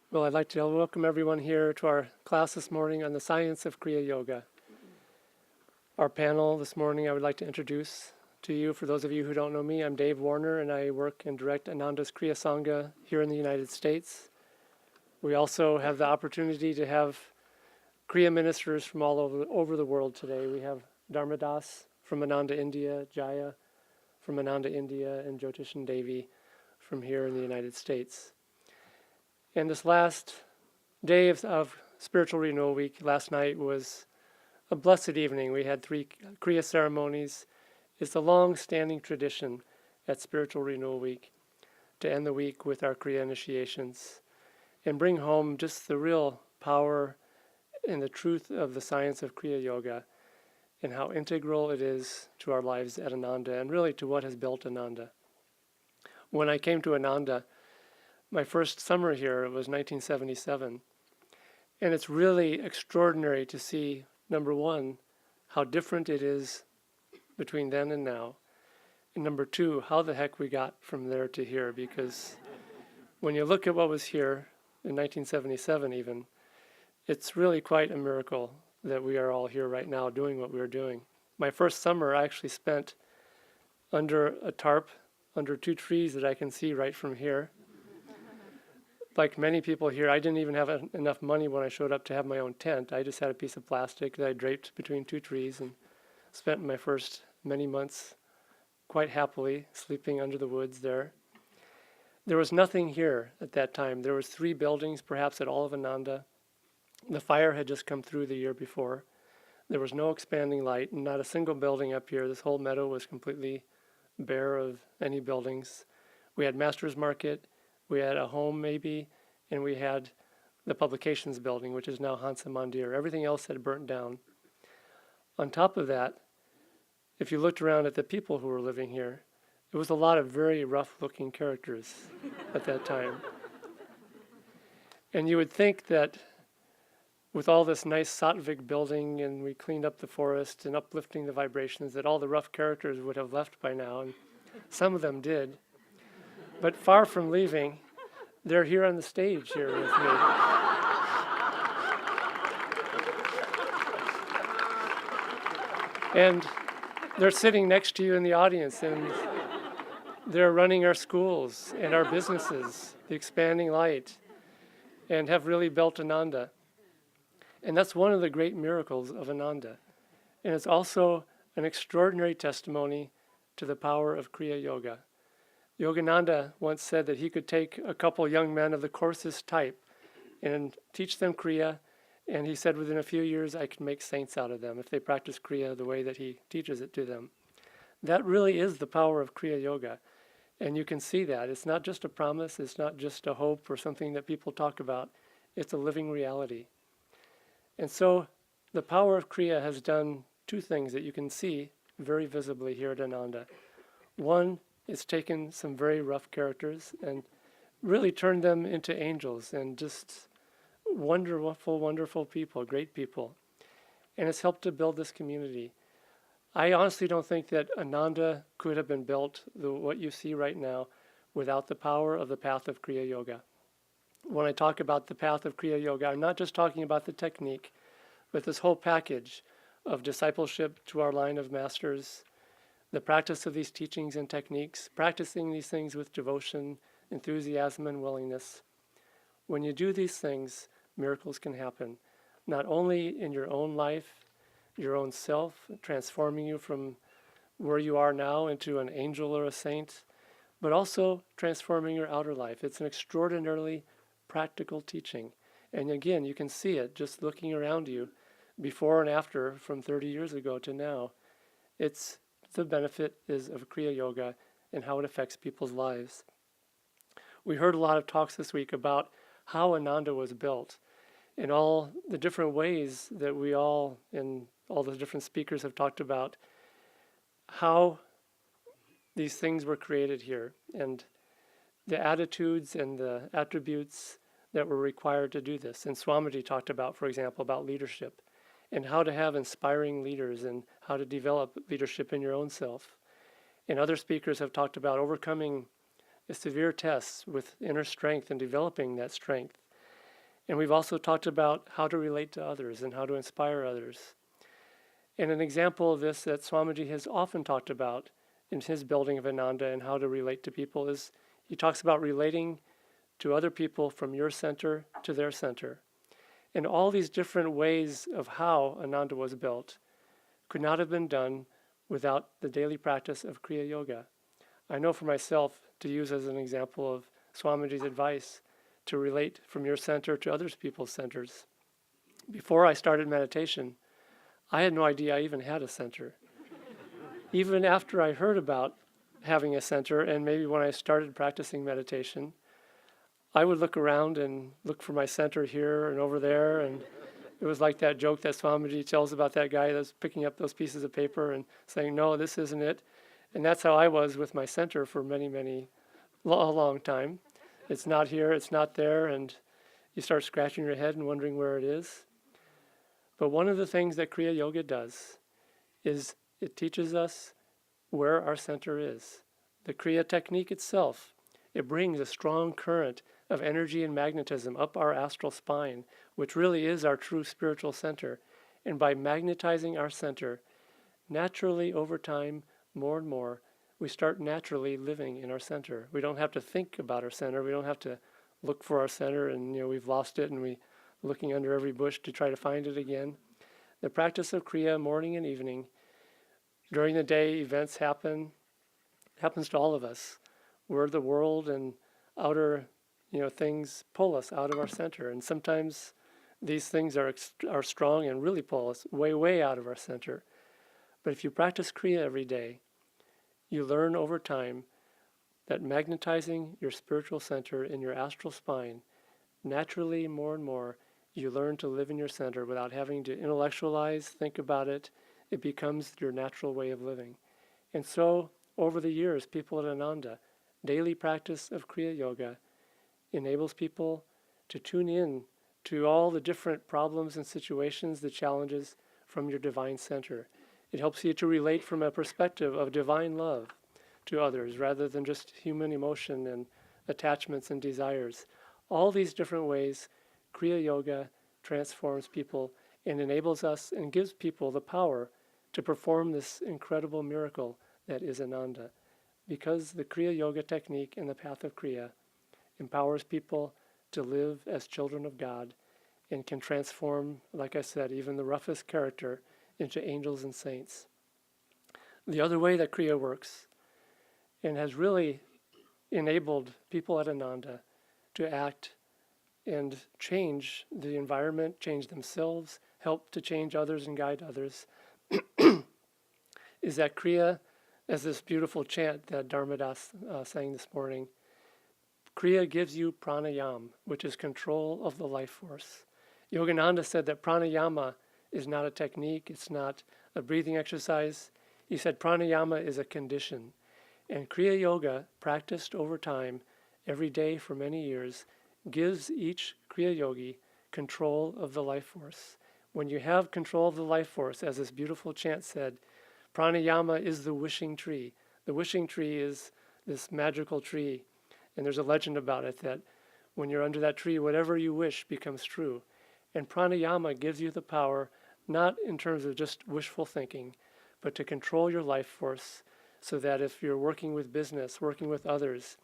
Well, I'd like to welcome everyone here to our class this morning on the science of Kriya Yoga. Our panel this morning I would like to introduce to you. For those of you who don't know me, I'm Dave Warner and I work and direct Ananda's Kriya Sangha here in the United States. We also have the opportunity to have Kriya ministers from all over the world today. We have Dharmadas from Ananda, India, Jaya from Ananda, India, and Jyotishan Devi from here in the United States. And this last day of Spiritual Renewal Week, last night was a blessed evening. We had 3 Kriya ceremonies. It's a long-standing tradition at Spiritual Renewal Week to end the week with our Kriya initiations and bring home just the real power and the truth of the science of Kriya Yoga and how integral it is to our lives at Ananda and really to what has built Ananda. When I came to Ananda, my first summer here was 1977, and it's really extraordinary to see, number one, how different it is between then and now, and number two, how the heck we got from there to here, because when you look at what was here in 1977 even, it's really quite a miracle that we are all here right now doing what we're doing. My first summer I actually spent under a tarp, under 2 trees that I can see right from here. Like many people here, I didn't even have enough money when I showed up to have my own tent. I just had a piece of plastic that I draped between 2 trees and spent my first many months quite happily sleeping under the woods there. There was nothing here at that time. There was 3 buildings perhaps at all of Ananda. The fire had just come through the year before. There was no expanding light, and not a single building up here. This whole meadow was completely bare of any buildings. We had Master's Market. We had a home maybe, and we had the publications building, which is now Hansa Mandir. Everything else had burnt down. On top of that, if you looked around at the people who were living here, it was a lot of very rough-looking characters at that time. And you would think that with all this nice Sattvic building and we cleaned up the forest and uplifting the vibrations, that all the rough characters would have left by now, and some of them did. But far from leaving, they're here on the stage here with me. And they're sitting next to you in the audience, and they're running our schools and our businesses, the Expanding Light, and have really built Ananda. And that's one of the great miracles of Ananda. And it's also an extraordinary testimony to the power of Kriya Yoga. Yogananda once said that he could take a couple young men of the coarsest type and teach them Kriya, and he said within a few years I could make saints out of them if they practice Kriya the way that he teaches it to them. That really is the power of Kriya Yoga, and you can see that. It's not just a promise, it's not just a hope or something that people talk about, it's a living reality. And so the power of Kriya has done 2 things that you can see very visibly here at Ananda. One, it's taken some very rough characters and really turned them into angels and just wonderful, wonderful people, great people. And it's helped to build this community. I honestly don't think that Ananda could have been built what you see right now without the power of the path of Kriya Yoga. When I talk about the path of Kriya Yoga, I'm not just talking about the technique, but this whole package of discipleship to our line of masters, the practice of these teachings and techniques, practicing these things with devotion, enthusiasm, and willingness. When you do these things, miracles can happen, not only in your own life, your own self, transforming you from where you are now into an angel or a saint, but also transforming your outer life. It's an extraordinarily practical teaching. And again, you can see it just looking around you, before and after, from 30 years ago to now. The benefit is of Kriya Yoga and how it affects people's lives. We heard a lot of talks this week about how Ananda was built and all the different ways that we all, and all the different speakers have talked about how these things were created here and the attitudes and the attributes that were required to do this. And Swamiji talked about, for example, about leadership and how to have inspiring leaders and how to develop leadership in your own self. And other speakers have talked about overcoming severe tests with inner strength and developing that strength. And we've also talked about how to relate to others and how to inspire others. And an example of this that Swamiji has often talked about in his building of Ananda and how to relate to people is he talks about relating to other people from your center to their center. And all these different ways of how Ananda was built could not have been done without the daily practice of Kriya Yoga. I know for myself, to use as an example of Swamiji's advice, to relate from your center to other people's centers. Before I started meditation, I had no idea I even had a center. Even after I heard about having a center, and maybe when I started practicing meditation, I would look around and look for my center here and over there, and it was like that joke that Swamiji tells about that guy that's picking up those pieces of paper and saying, no, this isn't it. And that's how I was with my center for a long time. It's not here, it's not there, and you start scratching your head and wondering where it is. But one of the things that Kriya Yoga does is it teaches us where our center is. The Kriya technique itself, it brings a strong current of energy and magnetism up our astral spine, which really is our true spiritual center. And by magnetizing our center, naturally over time, more and more, we start naturally living in our center. We don't have to think about our center. We don't have to look for our center and we've lost it and we're looking under every bush to try to find it again. The practice of Kriya morning and evening, during the day events happens to all of us, where the world and outer things pull us out of our center. And sometimes these things are strong and really pull us way out of our center. But if you practice Kriya every day, you learn over time that magnetizing your spiritual center in your astral spine, naturally more and more, you learn to live in your center without having to intellectualize, think about it. It becomes your natural way of living. And so, over the years, people at Ananda, daily practice of Kriya Yoga enables people to tune in to all the different problems and situations, the challenges from your divine center. It helps you to relate from a perspective of divine love to others rather than just human emotion and attachments and desires. All these different ways, Kriya Yoga transforms people and enables us and gives people the power to perform this incredible miracle that is Ananda. Because the Kriya Yoga technique and the path of Kriya empowers people to live as children of God and can transform, like I said, even the roughest character into angels and saints. The other way that Kriya works and has really enabled people at Ananda to act and change the environment, change themselves, help to change others and guide others, is that Kriya, as this beautiful chant that Dharmadas sang this morning, Kriya gives you pranayama, which is control of the life force. Yogananda said that pranayama is not a technique, it's not a breathing exercise. He said pranayama is a condition. And Kriya Yoga, practiced over time, every day for many years, gives each Kriya Yogi control of the life force. When you have control of the life force, as this beautiful chant said, pranayama is the wishing tree. The wishing tree is this magical tree, and there's a legend about it that when you're under that tree, whatever you wish becomes true. And pranayama gives you the power, not in terms of just wishful thinking, but to control your life force so that if you're working with business, working with others,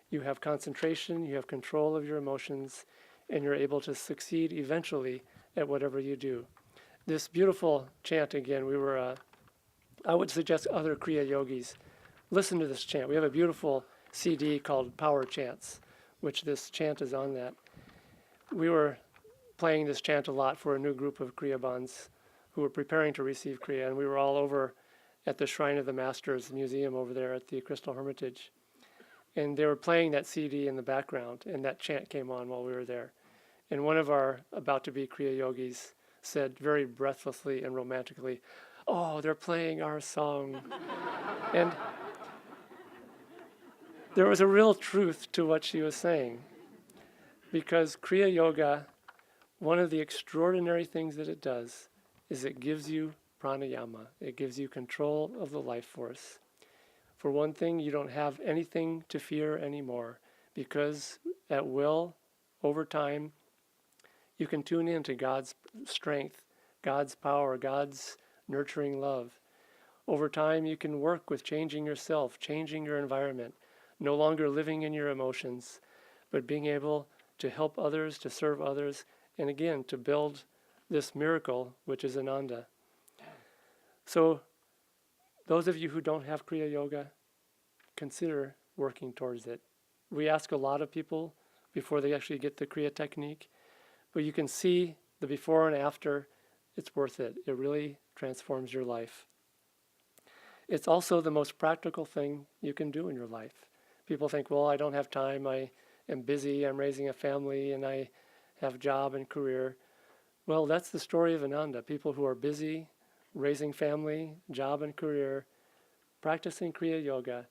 you have concentration, you have control of your emotions, and you're able to succeed eventually at whatever you do. This beautiful chant, again, I would suggest other Kriya Yogis listen to this chant. We have a beautiful CD called Power Chants, which this chant is on that. We were playing this chant a lot for a new group of Kriya Bandhs who were preparing to receive Kriya, and we were all over at the Shrine of the Masters Museum over there at the Crystal Hermitage. And they were playing that CD in the background, and that chant came on while we were there. And one of our about-to-be Kriya Yogis said very breathlessly and romantically, "Oh, they're playing our song." And there was a real truth to what she was saying, because Kriya Yoga, one of the extraordinary things that it does is it gives you pranayama. It gives you control of the life force. For one thing, you don't have anything to fear anymore, because at will, over time, You can tune in to God's strength, God's power, God's nurturing love. Over time, you can work with changing yourself, changing your environment, no longer living in your emotions, but being able to help others, to serve others, and again, to build this miracle, which is Ananda. So, those of you who don't have Kriya Yoga, consider working towards it. We ask a lot of people before they actually get the Kriya technique, but you can see the before and after. It's worth it. It really transforms your life. It's also the most practical thing you can do in your life. People think, well, I don't have time, I am busy, I'm raising a family, and I have a job and career. Well, that's the story of Ananda. People who are busy, raising family, job and career, practicing Kriya Yoga,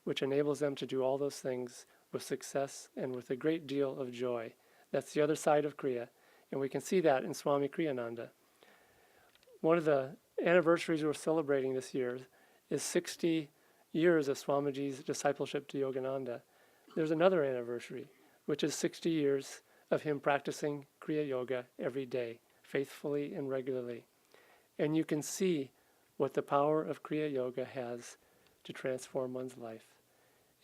which enables them to do all those things with success and with a great deal of joy. That's the other side of Kriya, and we can see that in Swami Kriyananda. One of the anniversaries we're celebrating this year is 60 years of Swamiji's discipleship to Yogananda. There's another anniversary, which is 60 years of him practicing Kriya Yoga every day, faithfully and regularly. And you can see what the power of Kriya Yoga has to transform one's life.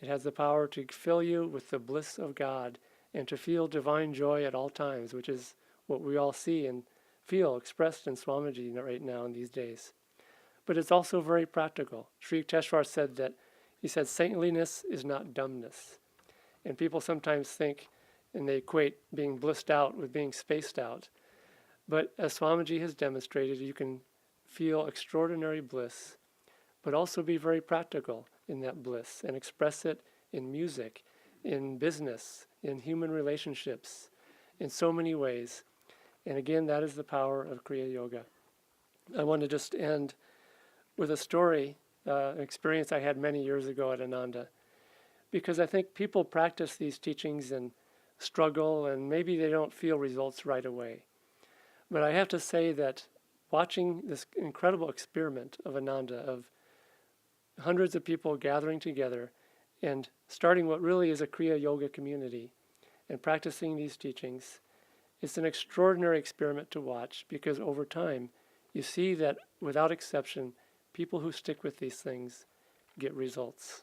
It has the power to fill you with the bliss of God and to feel divine joy at all times, which is what we all see and feel expressed in Swamiji right now in these days. But it's also very practical. Sri Yukteswar said that, he said, saintliness is not dumbness. And people sometimes think, and they equate being blissed out with being spaced out. But as Swamiji has demonstrated, you can feel extraordinary bliss, but also be very practical in that bliss and express it in music, in business, in human relationships, in so many ways. And again, that is the power of Kriya Yoga. I want to just end with a story, an experience I had many years ago at Ananda, because I think people practice these teachings and struggle, and maybe they don't feel results right away. But I have to say that watching this incredible experiment of Ananda, of hundreds of people gathering together and starting what really is a Kriya Yoga community and practicing these teachings, it's an extraordinary experiment to watch, because over time you see that without exception, people who stick with these things get results.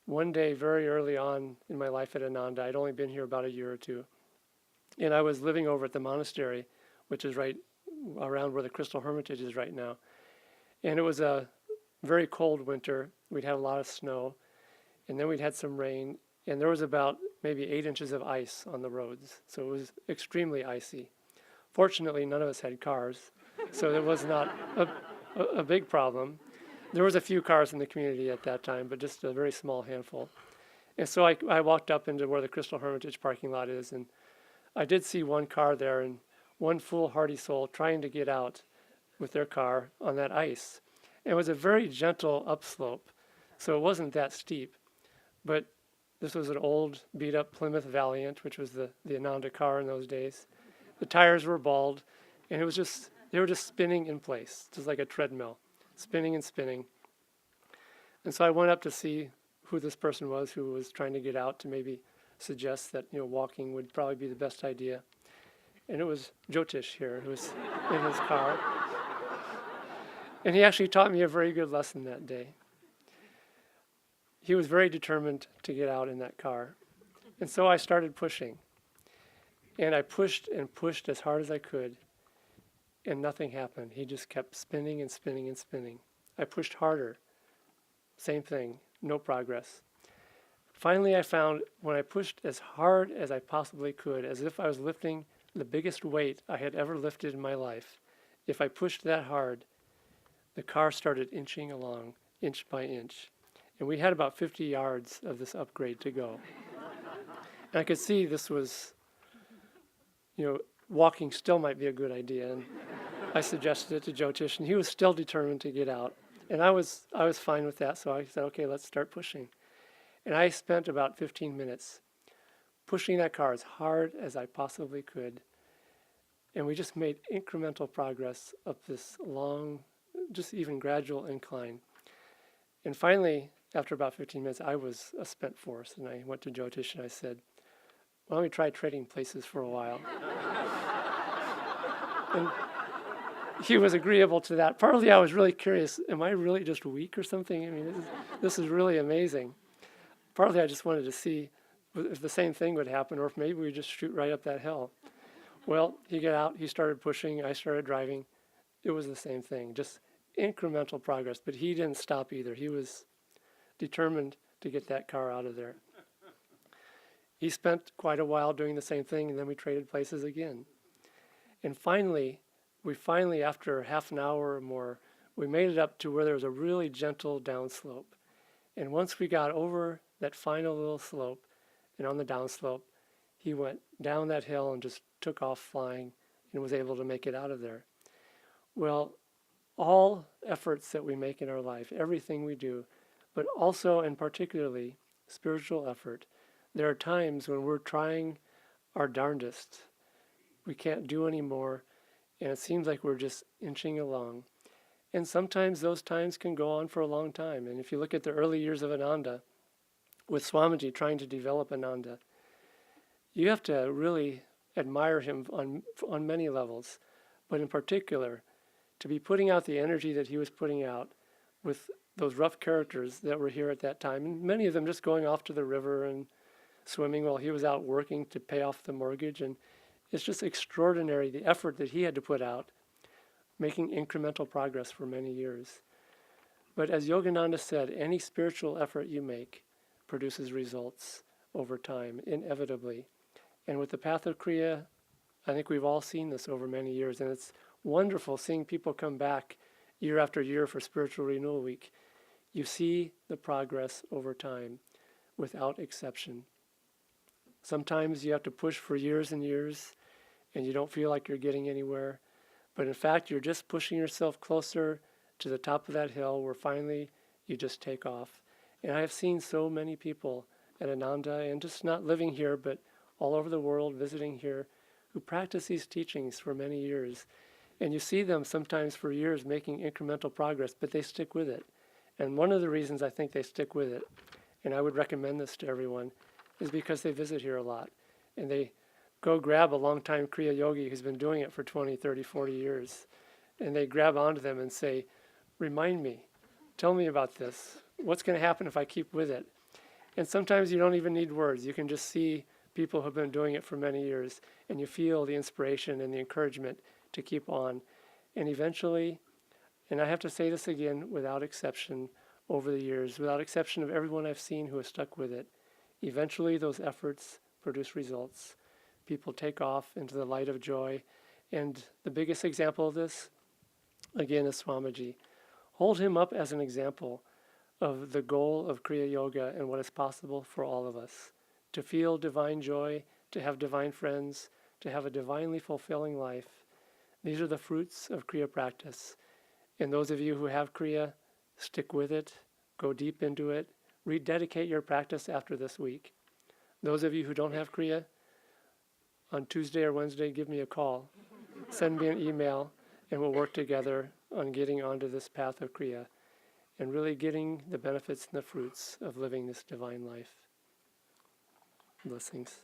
One day, very early on in my life at Ananda, I'd only been here about a year or two, and I was living over at the monastery, which is right around where the Crystal Hermitage is right now. And it was a very cold winter. We'd had a lot of snow, and then we'd had some rain, and there was about maybe 8 inches of ice on the roads, so it was extremely icy. Fortunately, none of us had cars, so it was not a big problem. There was a few cars in the community at that time, but just a very small handful. And so I walked up into where the Crystal Hermitage parking lot is, and I did see one car there, and one foolhardy soul trying to get out with their car on that ice. And it was a very gentle upslope, so it wasn't that steep. But this was an old, beat-up Plymouth Valiant, which was the Ananda car in those days. The tires were bald, and they were just spinning in place, just like a treadmill, spinning and spinning. And so I went up to see who this person was who was trying to get out, to maybe suggest that walking would probably be the best idea. And it was Jyotish here, who was in his car. And he actually taught me a very good lesson that day. He was very determined to get out in that car. And so I started pushing. And I pushed and pushed as hard as I could, and nothing happened. He just kept spinning and spinning and spinning. I pushed harder. Same thing, no progress. Finally, I found when I pushed as hard as I possibly could, as if I was lifting the biggest weight I had ever lifted in my life, if I pushed that hard, the car started inching along, inch by inch. And we had about 50 yards of this upgrade to go. And I could see this was, walking still might be a good idea. And I suggested it to Jyotish, and he was still determined to get out. And I was fine with that, so I said, okay, let's start pushing. And I spent about 15 minutes pushing that car as hard as I possibly could. And we just made incremental progress up this long, just even gradual incline. And finally, after about 15 minutes, I was a spent force, and I went to Jyotish and I said, why don't we try trading places for a while? And he was agreeable to that. Partly I was really curious, am I really just weak or something? I mean, this is really amazing. Partly I just wanted to see if the same thing would happen or if maybe we just shoot right up that hill. Well, he got out, he started pushing, I started driving. It was the same thing, just incremental progress. But he didn't stop either. He was determined to get that car out of there. He spent quite a while doing the same thing, and then we traded places again. And finally, after half an hour or more, we made it up to where there was a really gentle downslope. And once we got over that final little slope and on the downslope, he went down that hill and just took off flying and was able to make it out of there. Well, all efforts that we make in our life, everything we do, but also and particularly spiritual effort, there are times when we're trying our darndest. We can't do any more, and it seems like we're just inching along. And sometimes those times can go on for a long time. And if you look at the early years of Ananda, with Swamiji trying to develop Ananda, you have to really admire him on many levels, but in particular, to be putting out the energy that he was putting out with those rough characters that were here at that time, and many of them just going off to the river and swimming while he was out working to pay off the mortgage. And it's just extraordinary, the effort that he had to put out, making incremental progress for many years. But as Yogananda said, any spiritual effort you make produces results over time, inevitably. And with the path of Kriya, I think we've all seen this over many years, and it's wonderful seeing people come back year after year for Spiritual Renewal Week. You see the progress over time, without exception. Sometimes you have to push for years and years, and you don't feel like you're getting anywhere. But in fact, you're just pushing yourself closer to the top of that hill where finally you just take off. And I have seen so many people at Ananda, and just not living here, but all over the world, visiting here, who practice these teachings for many years. And you see them sometimes for years making incremental progress, but they stick with it. And one of the reasons I think they stick with it, and I would recommend this to everyone, is because they visit here a lot. And they go grab a long-time Kriya yogi who's been doing it for 20, 30, 40 years. And they grab onto them and say, remind me, tell me about this. What's going to happen if I keep with it? And sometimes you don't even need words. You can just see people who've been doing it for many years, and you feel the inspiration and the encouragement to keep on. And eventually, and I have to say this again, without exception, over the years, without exception of everyone I've seen who has stuck with it, eventually those efforts produce results. People take off into the light of joy. And the biggest example of this, again, is Swamiji. Hold him up as an example of the goal of Kriya Yoga and what is possible for all of us. To feel divine joy, to have divine friends, to have a divinely fulfilling life. These are the fruits of Kriya practice. And those of you who have Kriya, stick with it, go deep into it, rededicate your practice after this week. Those of you who don't have Kriya, on Tuesday or Wednesday, give me a call. Send me an email, and we'll work together on getting onto this path of Kriya and really getting the benefits and the fruits of living this divine life. Blessings.